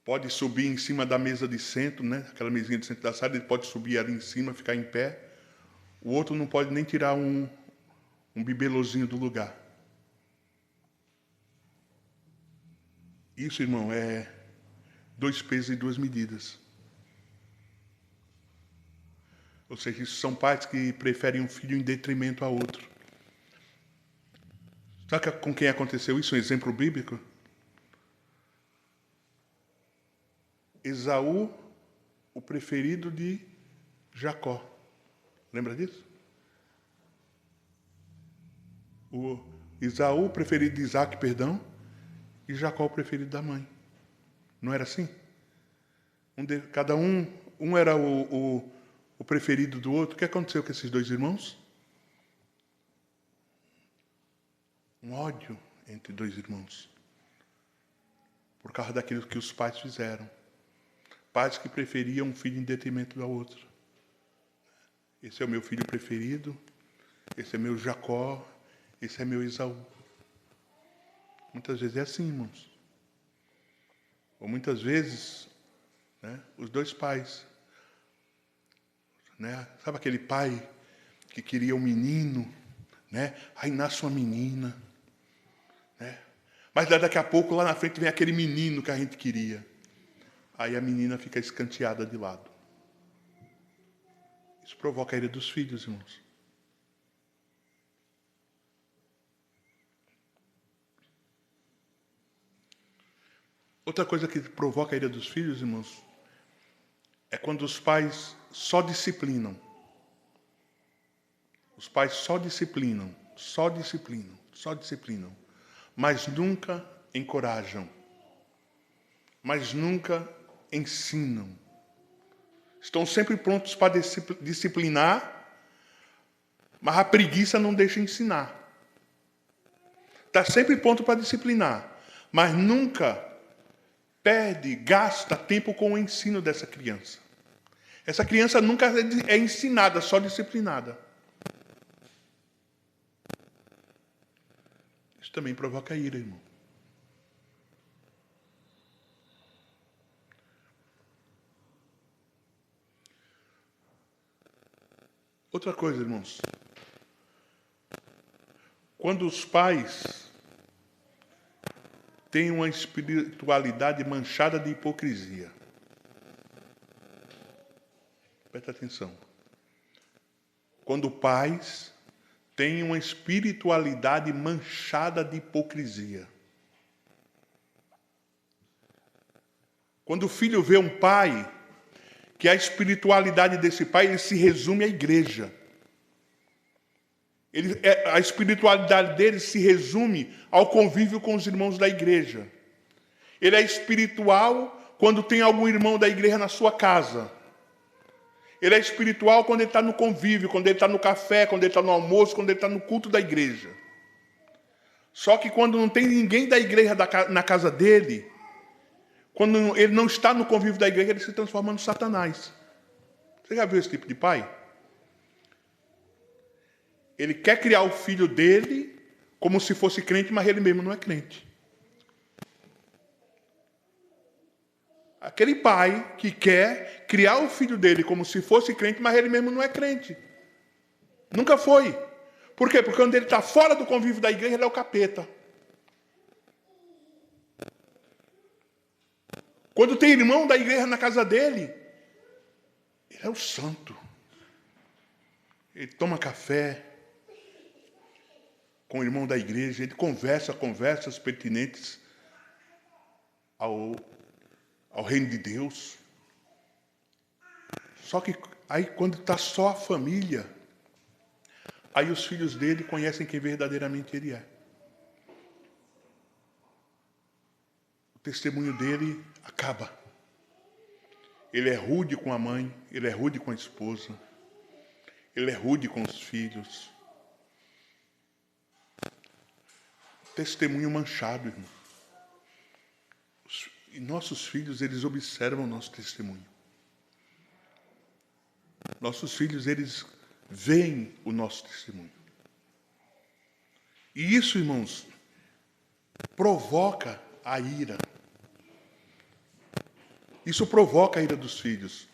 pode subir em cima da mesa de centro, né? Aquela mesinha de centro da sala, ele pode subir ali em cima, ficar em pé. O outro não pode nem tirar um bibelozinho do lugar. Isso, irmão, é 2 pesos e 2 medidas. Ou seja, isso são pais que preferem um filho em detrimento a outro. Sabe com quem aconteceu isso? Um exemplo bíblico? Esaú, o preferido de Jacó. Lembra disso? O Esaú, o preferido de Isaac, perdão, e Jacó, o preferido da mãe. Não era assim? Cada um era o preferido do outro. O que aconteceu com esses 2 irmãos? Um ódio entre 2 irmãos. Por causa daquilo que os pais fizeram. Pais que preferiam um filho em detrimento do outro. Esse é o meu filho preferido. Esse é meu Jacó. Esse é meu Esaú. Muitas vezes é assim, irmãos. Ou muitas vezes, né, os 2 pais. Né? Sabe aquele pai que queria um menino? Né? Aí nasce uma menina. Né? Mas daqui a pouco, lá na frente, vem aquele menino que a gente queria. Aí a menina fica escanteada de lado. Isso provoca a ira dos filhos, irmãos. Outra coisa que provoca a ira dos filhos, irmãos, é quando os pais só disciplinam. Os pais só disciplinam, mas nunca encorajam, mas nunca ensinam. Estão sempre prontos para disciplinar, mas a preguiça não deixa ensinar. Está sempre pronto para disciplinar, mas nunca gasta tempo com o ensino dessa criança. Essa criança nunca é ensinada, só disciplinada. Isso também provoca ira, irmão. Outra coisa, irmãos. Quando os pais têm uma espiritualidade manchada de hipocrisia. Presta atenção. Quando pais têm uma espiritualidade manchada de hipocrisia. Quando o filho vê um pai, que a espiritualidade desse pai ele se resume à igreja. A espiritualidade dele se resume ao convívio com os irmãos da igreja. Ele é espiritual quando tem algum irmão da igreja na sua casa. Ele é espiritual quando ele está no convívio, quando ele está no café, quando ele está no almoço, quando ele está no culto da igreja. Só que quando não tem ninguém da igreja na casa dele, quando ele não está no convívio da igreja, ele se transforma no Satanás. Você já viu esse tipo de pai? Ele quer criar o filho dele como se fosse crente, mas ele mesmo não é crente. Aquele pai que quer criar o filho dele como se fosse crente, mas ele mesmo não é crente. Nunca foi. Por quê? Porque quando ele está fora do convívio da igreja, ele é o capeta. Quando tem irmão da igreja na casa dele, ele é o santo. Ele toma café com o irmão da igreja, ele conversas pertinentes ao reino de Deus. Só que aí quando está só a família, aí os filhos dele conhecem quem verdadeiramente ele é. O testemunho dele acaba. Ele é rude com a mãe, ele é rude com a esposa, ele é rude com os filhos. Testemunho manchado, irmão. E nossos filhos, eles observam o nosso testemunho. Nossos filhos, eles veem o nosso testemunho. E isso, irmãos, provoca a ira. Isso provoca a ira dos filhos.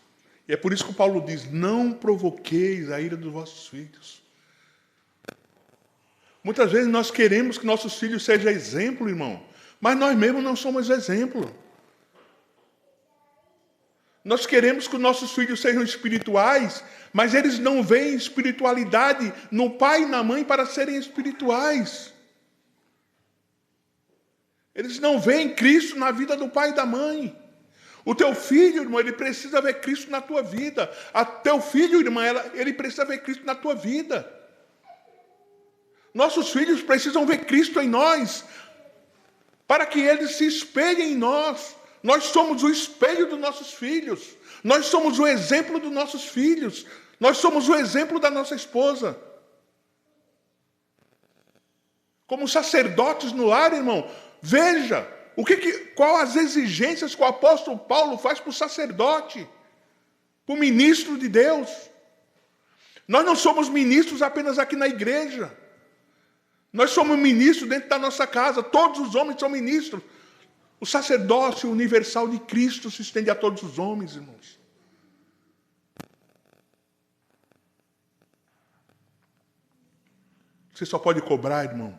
E é por isso que o Paulo diz, não provoqueis a ira dos vossos filhos. Muitas vezes nós queremos que nossos filhos sejam exemplo, irmão, mas nós mesmos não somos exemplo. Nós queremos que os nossos filhos sejam espirituais, mas eles não veem espiritualidade no pai e na mãe para serem espirituais. Eles não veem Cristo na vida do pai e da mãe. O teu filho, irmão, ele precisa ver Cristo na tua vida. O teu filho, irmã, ele precisa ver Cristo na tua vida. Nossos filhos precisam ver Cristo em nós, para que eles se espelhem em nós. Nós somos o espelho dos nossos filhos. Nós somos o exemplo dos nossos filhos. Nós somos o exemplo da nossa esposa. Como sacerdotes no lar, irmão, veja qual as exigências que o apóstolo Paulo faz para o sacerdote, para o ministro de Deus. Nós não somos ministros apenas aqui na igreja. Nós somos ministros dentro da nossa casa. Todos os homens são ministros. O sacerdócio universal de Cristo se estende a todos os homens, irmãos. Você só pode cobrar, irmão,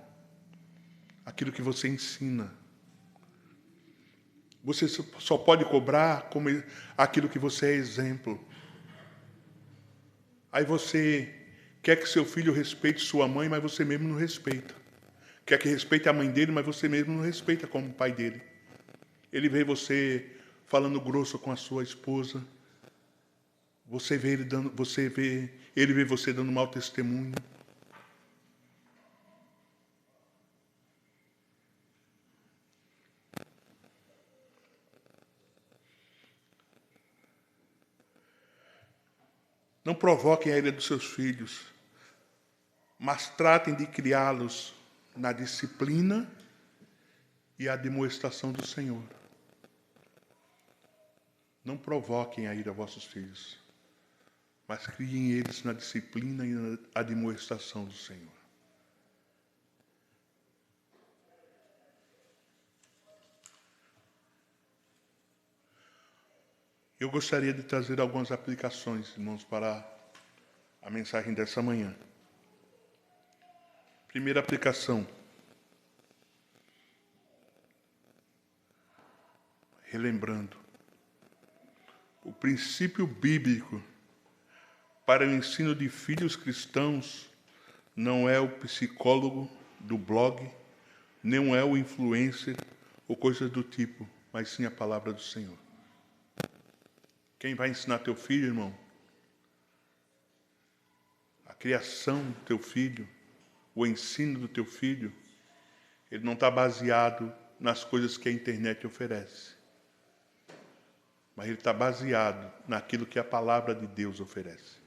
aquilo que você ensina. Você só pode cobrar como aquilo que você é exemplo. Aí você quer que seu filho respeite sua mãe, mas você mesmo não respeita. Quer que respeite a mãe dele, mas você mesmo não respeita como o pai dele. Ele vê você falando grosso com a sua esposa. Ele vê você dando mau testemunho. Não provoquem a ira dos seus filhos, mas tratem de criá-los na disciplina e a demonstração do Senhor. Não provoquem a ira aos vossos filhos, mas criem eles na disciplina e na admoestação do Senhor. Eu gostaria de trazer algumas aplicações, irmãos, para a mensagem dessa manhã. Primeira aplicação. Relembrando. O princípio bíblico para o ensino de filhos cristãos não é o psicólogo do blog, não é o influencer ou coisas do tipo, mas sim a palavra do Senhor. Quem vai ensinar teu filho, irmão? A criação do teu filho, o ensino do teu filho, ele não está baseado nas coisas que a internet oferece. Mas ele está baseado naquilo que a palavra de Deus oferece.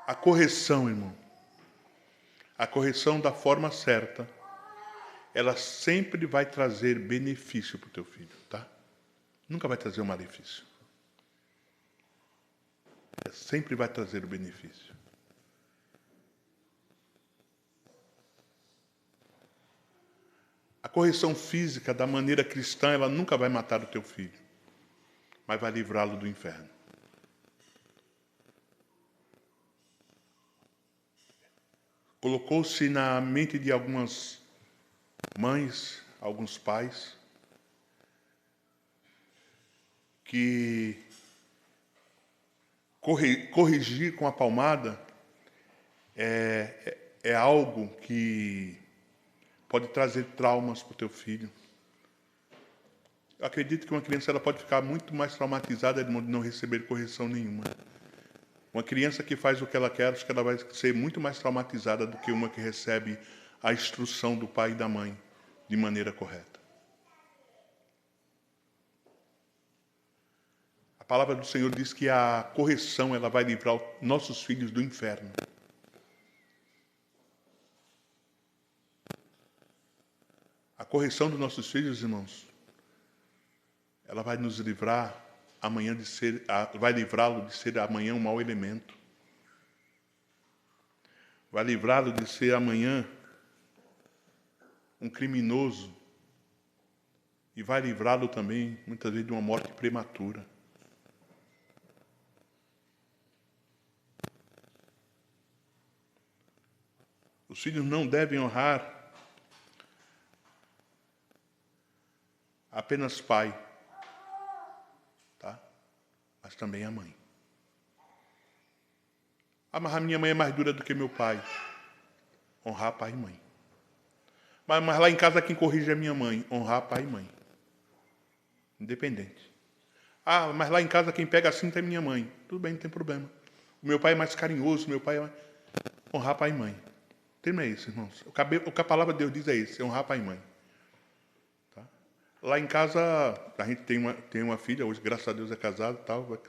A correção, irmão, a correção da forma certa, ela sempre vai trazer benefício para o teu filho, tá? Nunca vai trazer um malefício. Ela sempre vai trazer o benefício. A correção física, da maneira cristã, ela nunca vai matar o teu filho, mas vai livrá-lo do inferno. Colocou-se na mente de algumas mães, alguns pais, que corrigir com a palmada é algo que pode trazer traumas para o teu filho. Eu acredito que uma criança ela pode ficar muito mais traumatizada de não receber correção nenhuma. Uma criança que faz o que ela quer, acho que ela vai ser muito mais traumatizada do que uma que recebe a instrução do pai e da mãe de maneira correta. A palavra do Senhor diz que a correção ela vai livrar os nossos filhos do inferno. A correção dos nossos filhos, irmãos, ela vai nos livrar amanhã vai livrá-lo de ser amanhã um mau elemento. Vai livrá-lo de ser amanhã um criminoso. E vai livrá-lo também, muitas vezes, de uma morte prematura. Os filhos não devem honrar apenas pai, tá? Mas também a mãe. Ah, mas a minha mãe é mais dura do que meu pai. Honrar pai e mãe. Mas lá em casa quem corrige é minha mãe. Honrar pai e mãe. Independente. Ah, mas lá em casa quem pega a cinta é minha mãe. Tudo bem, não tem problema. O meu pai é mais carinhoso, meu pai é mais... Honrar pai e mãe. O termo é esse, irmãos. O que a palavra de Deus diz é esse, honrar pai e mãe. Tá? Lá em casa, a gente tem uma filha, hoje, graças a Deus, é casado e tal,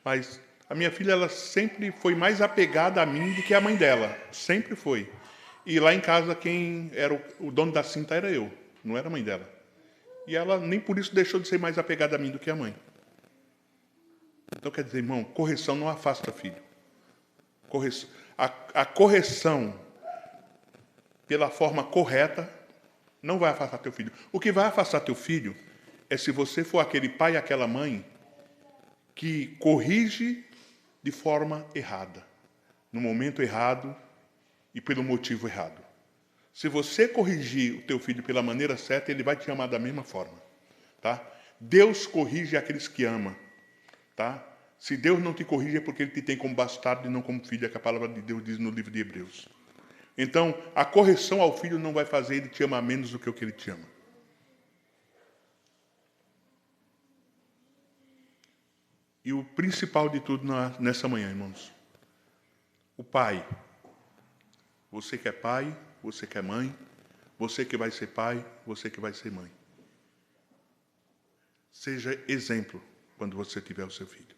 mas a minha filha, ela sempre foi mais apegada a mim do que a mãe dela. Sempre foi. E lá em casa, quem era o dono da cinta era eu, não era a mãe dela. E ela nem por isso deixou de ser mais apegada a mim do que a mãe. Então, quer dizer, irmão, correção não afasta filho. A correção pela forma correta não vai afastar teu filho. O que vai afastar teu filho é se você for aquele pai e aquela mãe que corrige de forma errada, no momento errado e pelo motivo errado. Se você corrigir o teu filho pela maneira certa, ele vai te amar da mesma forma, tá? Deus corrige aqueles que ama, tá? Se Deus não te corrige é porque Ele te tem como bastardo e não como filho, é que a palavra de Deus diz no livro de Hebreus. Então, a correção ao filho não vai fazer ele te amar menos do que o que ele te ama. E o principal de tudo nessa manhã, irmãos, o pai. Você que é pai, você que é mãe, você que vai ser pai, você que vai ser mãe. Seja exemplo quando você tiver o seu filho.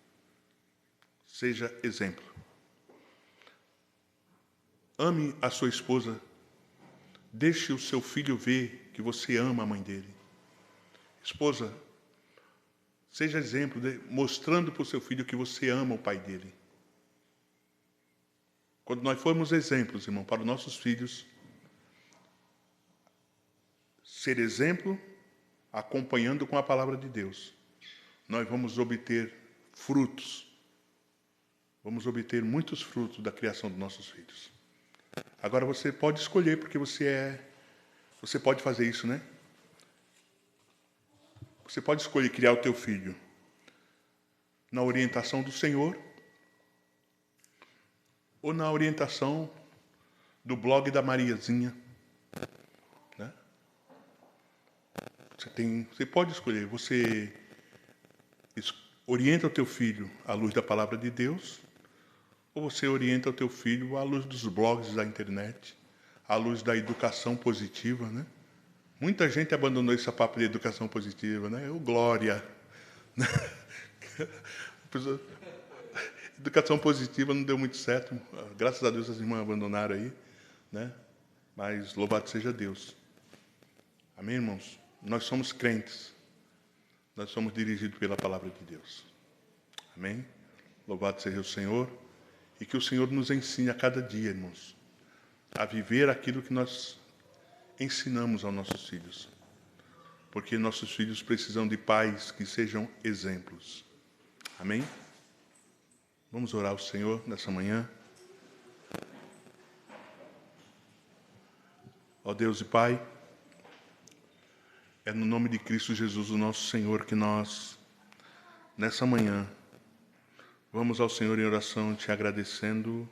Seja exemplo. Ame a sua esposa. Deixe o seu filho ver que você ama a mãe dele. Esposa, seja exemplo, mostrando para o seu filho que você ama o pai dele. Quando nós formos exemplos, irmão, para os nossos filhos, ser exemplo, acompanhando com a palavra de Deus, nós vamos obter frutos. Vamos obter muitos frutos da criação dos nossos filhos. Agora você pode escolher, porque você pode fazer isso, né? Você pode escolher criar o teu filho na orientação do Senhor ou na orientação do blog da Mariazinha, né? Você pode escolher. Você orienta o teu filho à luz da palavra de Deus, ou você orienta o teu filho à luz dos blogs da internet, à luz da educação positiva, né? Muita gente abandonou esse papo de educação positiva, né? Glória. Educação positiva não deu muito certo. Graças a Deus as irmãs abandonaram aí, né? Mas louvado seja Deus. Amém, irmãos? Nós somos crentes. Nós somos dirigidos pela palavra de Deus. Amém? Louvado seja o Senhor. E que o Senhor nos ensine a cada dia, irmãos, a viver aquilo que nós ensinamos aos nossos filhos. Porque nossos filhos precisam de pais que sejam exemplos. Amém? Vamos orar ao Senhor nessa manhã. Ó Deus e Pai, é no nome de Cristo Jesus, o nosso Senhor, que nós, nessa manhã, vamos ao Senhor em oração, te agradecendo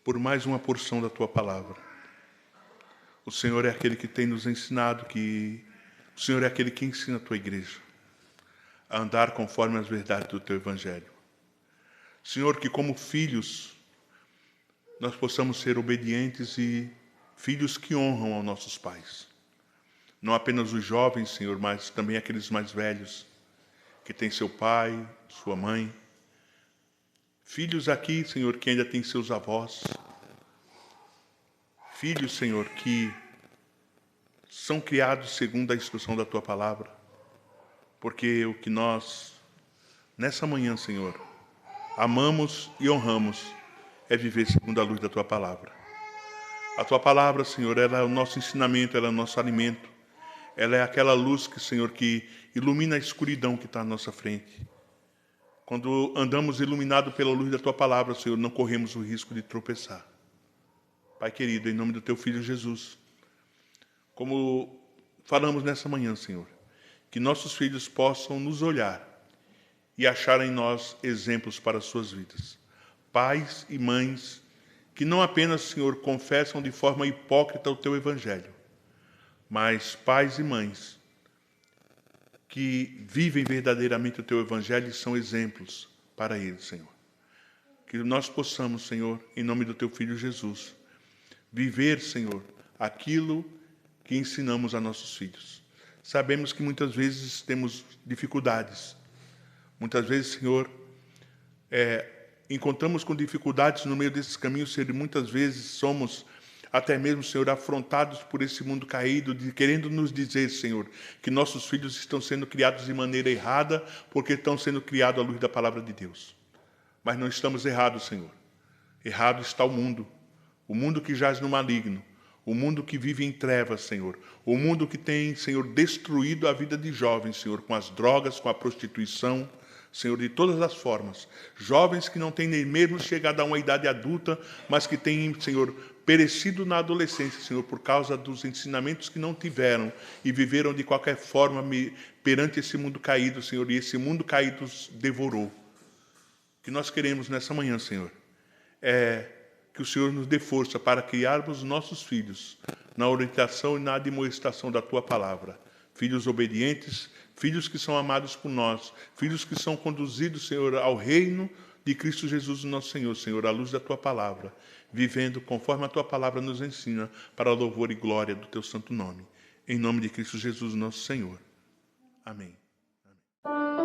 por mais uma porção da Tua palavra. O Senhor é aquele que tem nos ensinado, o Senhor é aquele que ensina a Tua igreja a andar conforme as verdades do Teu Evangelho. Senhor, que como filhos, nós possamos ser obedientes e filhos que honram aos nossos pais. Não apenas os jovens, Senhor, mas também aqueles mais velhos, que têm seu pai, sua mãe. Filhos aqui, Senhor, que ainda têm seus avós. Filhos, Senhor, que são criados segundo a instrução da Tua palavra. Porque o que nós, nessa manhã, Senhor, amamos e honramos é viver segundo a luz da Tua palavra. A Tua palavra, Senhor, ela é o nosso ensinamento, ela é o nosso alimento. Ela é aquela luz que, Senhor, que ilumina a escuridão que está à nossa frente. Quando andamos iluminados pela luz da Tua palavra, Senhor, não corremos o risco de tropeçar. Pai querido, em nome do Teu Filho Jesus, como falamos nessa manhã, Senhor, que nossos filhos possam nos olhar e achar em nós exemplos para as suas vidas. Pais e mães que não apenas, Senhor, confessam de forma hipócrita o Teu Evangelho, mas pais e mães que vivem verdadeiramente o Teu Evangelho e são exemplos para eles, Senhor. Que nós possamos, Senhor, em nome do Teu Filho Jesus, viver, Senhor, aquilo que ensinamos a nossos filhos. Sabemos que muitas vezes temos dificuldades. Muitas vezes, Senhor, encontramos com dificuldades no meio desses caminhos, Senhor, e muitas vezes somos até mesmo, Senhor, afrontados por esse mundo caído, querendo nos dizer, Senhor, que nossos filhos estão sendo criados de maneira errada, porque estão sendo criados à luz da palavra de Deus. Mas não estamos errados, Senhor. Errado está o mundo que jaz no maligno, o mundo que vive em trevas, Senhor, o mundo que tem, Senhor, destruído a vida de jovens, Senhor, com as drogas, com a prostituição, Senhor, de todas as formas. Jovens que não têm nem mesmo chegado a uma idade adulta, mas que têm, Senhor, perecido na adolescência, Senhor, por causa dos ensinamentos que não tiveram e viveram de qualquer forma perante esse mundo caído, Senhor, e esse mundo caído os devorou. O que nós queremos nessa manhã, Senhor, é que o Senhor nos dê força para criarmos nossos filhos na orientação e na admoestação da Tua palavra. Filhos obedientes, filhos que são amados por nós, filhos que são conduzidos, Senhor, ao reino de Cristo Jesus, nosso Senhor, Senhor, à luz da Tua palavra, vivendo conforme a Tua palavra nos ensina, para a louvor e glória do Teu santo nome. Em nome de Cristo Jesus, nosso Senhor. Amém. Amém.